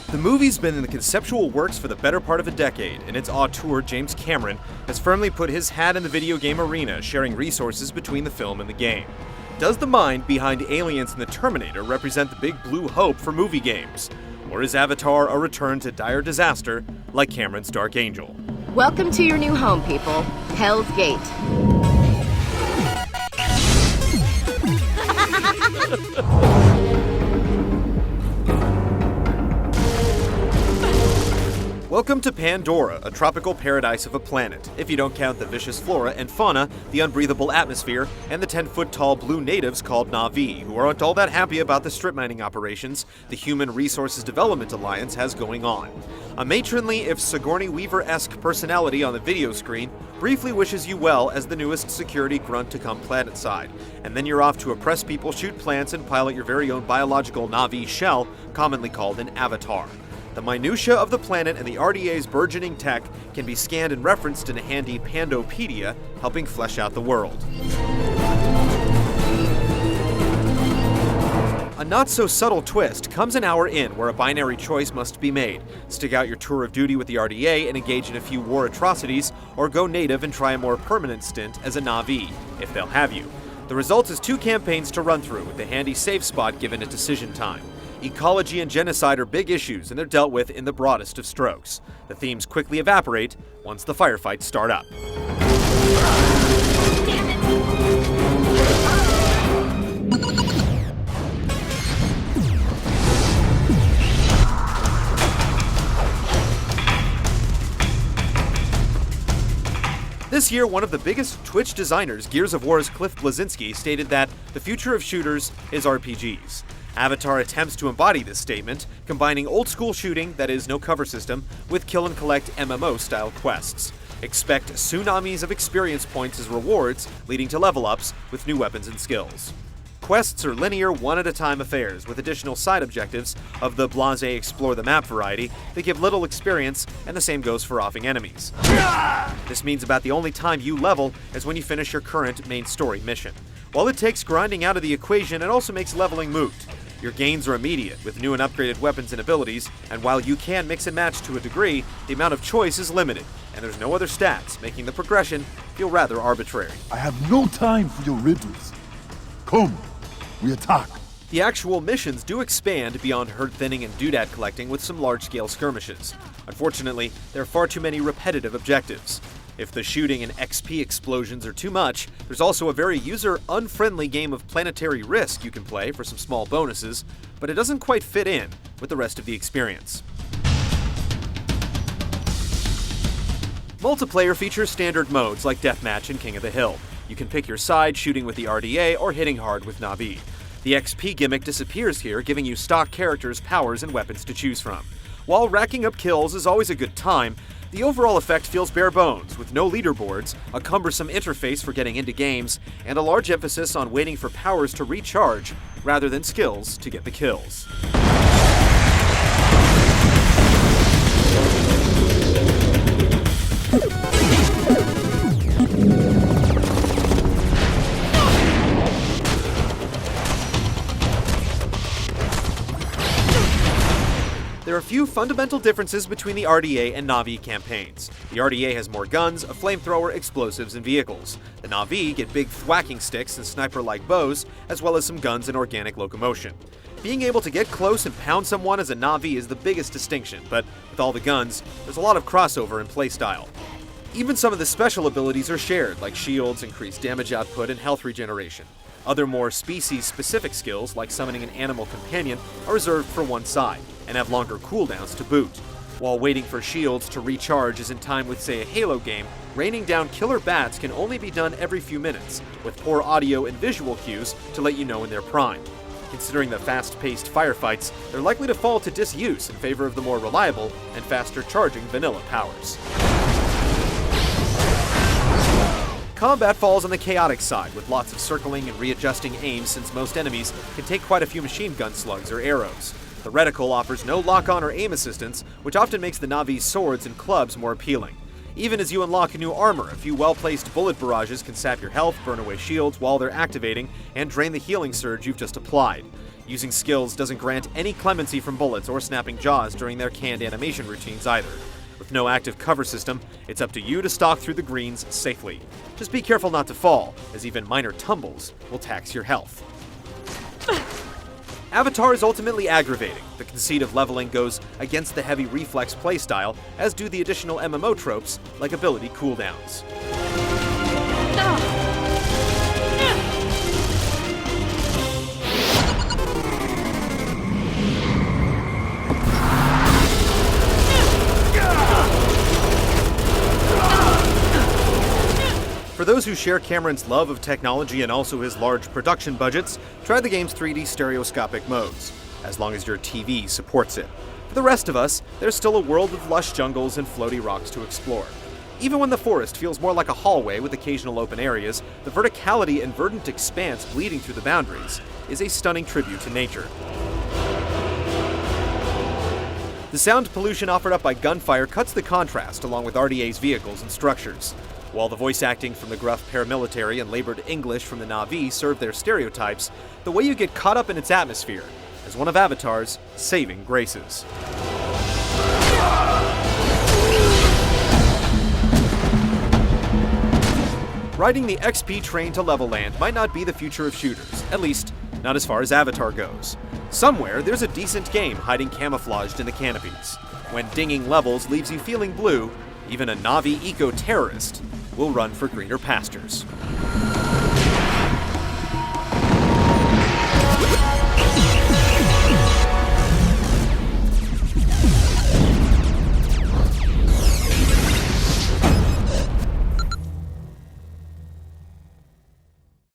The movie's been in the conceptual works for the better part of a decade, and its auteur, James Cameron, has firmly put his hat in the video game arena, sharing resources between the film and the game. Does the mind behind Aliens and the Terminator represent the big blue hope for movie games? Or is Avatar a return to dire disaster like Cameron's Dark Angel? Welcome to your new home, people. Hell's Gate. Welcome to Pandora, a tropical paradise of a planet, if you don't count the vicious flora and fauna, the unbreathable atmosphere, and the 10-foot-tall blue natives called Na'vi, who aren't all that happy about the strip mining operations the Human Resources Development Alliance has going on. A matronly, if Sigourney Weaver-esque personality on the video screen briefly wishes you well as the newest security grunt to come planetside, and then you're off to oppress people, shoot plants, and pilot your very own biological Na'vi shell, commonly called an avatar. The minutiae of the planet and the RDA's burgeoning tech can be scanned and referenced in a handy Pandopedia, helping flesh out the world. A not-so-subtle twist comes an hour in where a binary choice must be made. Stick out your tour of duty with the RDA and engage in a few war atrocities, or go native and try a more permanent stint as a Na'vi, if they'll have you. The result is 2 campaigns to run through, with a handy save spot given at decision time. Ecology and genocide are big issues, and they're dealt with in the broadest of strokes. The themes quickly evaporate once the firefights start up. This year, one of the biggest Twitch designers, Gears of War's Cliff Bleszinski, stated that the future of shooters is RPGs. Avatar attempts to embody this statement, combining old-school shooting, that is, no cover system, with kill-and-collect MMO-style quests. Expect tsunamis of experience points as rewards, leading to level-ups with new weapons and skills. Quests are linear, one-at-a-time affairs, with additional side objectives of the blasé explore-the-map variety that give little experience, and the same goes for offing enemies. This means about the only time you level is when you finish your current main story mission. While it takes grinding out of the equation, it also makes leveling moot. Your gains are immediate, with new and upgraded weapons and abilities, and while you can mix and match to a degree, the amount of choice is limited, and there's no other stats, making the progression feel rather arbitrary. I have no time for your riddles. Come, we attack. The actual missions do expand beyond herd thinning and doodad collecting with some large-scale skirmishes. Unfortunately, there are far too many repetitive objectives. If the shooting and XP explosions are too much, there's also a very user-unfriendly game of Planetary Risk you can play for some small bonuses, but it doesn't quite fit in with the rest of the experience. Multiplayer features standard modes like Deathmatch and King of the Hill. You can pick your side, shooting with the RDA or hitting hard with Na'vi. The XP gimmick disappears here, giving you stock characters, powers, and weapons to choose from. While racking up kills is always a good time, the overall effect feels bare bones, with no leaderboards, a cumbersome interface for getting into games, and a large emphasis on waiting for powers to recharge rather than skills to get the kills. There are a few fundamental differences between the RDA and Na'vi campaigns. The RDA has more guns, a flamethrower, explosives, and vehicles. The Na'vi get big thwacking sticks and sniper-like bows, as well as some guns and organic locomotion. Being able to get close and pound someone as a Na'vi is the biggest distinction, but with all the guns, there's a lot of crossover in playstyle. Even some of the special abilities are shared, like shields, increased damage output, and health regeneration. Other more species-specific skills, like summoning an animal companion, are reserved for one side, and have longer cooldowns to boot. While waiting for shields to recharge is in time with, say, a Halo game, raining down killer bats can only be done every few minutes, with poor audio and visual cues to let you know when they're primed. Considering the fast-paced firefights, they're likely to fall to disuse in favor of the more reliable and faster-charging vanilla powers. Combat falls on the chaotic side, with lots of circling and readjusting aims since most enemies can take quite a few machine gun slugs or arrows. The reticle offers no lock-on or aim assistance, which often makes the Na'vi's swords and clubs more appealing. Even as you unlock new armor, a few well-placed bullet barrages can sap your health, burn away shields while they're activating, and drain the healing surge you've just applied. Using skills doesn't grant any clemency from bullets or snapping jaws during their canned animation routines either. With no active cover system, it's up to you to stalk through the greens safely. Just be careful not to fall, as even minor tumbles will tax your health. Avatar is ultimately aggravating. The conceit of leveling goes against the heavy reflex playstyle, as do the additional MMO tropes like ability cooldowns. For those who share Cameron's love of technology and also his large production budgets, try the game's 3D stereoscopic modes, as long as your TV supports it. For the rest of us, there's still a world with lush jungles and floaty rocks to explore. Even when the forest feels more like a hallway with occasional open areas, the verticality and verdant expanse bleeding through the boundaries is a stunning tribute to nature. The sound pollution offered up by gunfire cuts the contrast along with RDA's vehicles and structures. While the voice acting from the gruff paramilitary and labored English from the Na'vi serve their stereotypes, the way you get caught up in its atmosphere is one of Avatar's saving graces. Riding the XP train to Level Land might not be the future of shooters, at least not as far as Avatar goes. Somewhere, there's a decent game hiding camouflaged in the canopies. When dinging levels leaves you feeling blue, even a Na'vi eco-terrorist will run for greener pastures.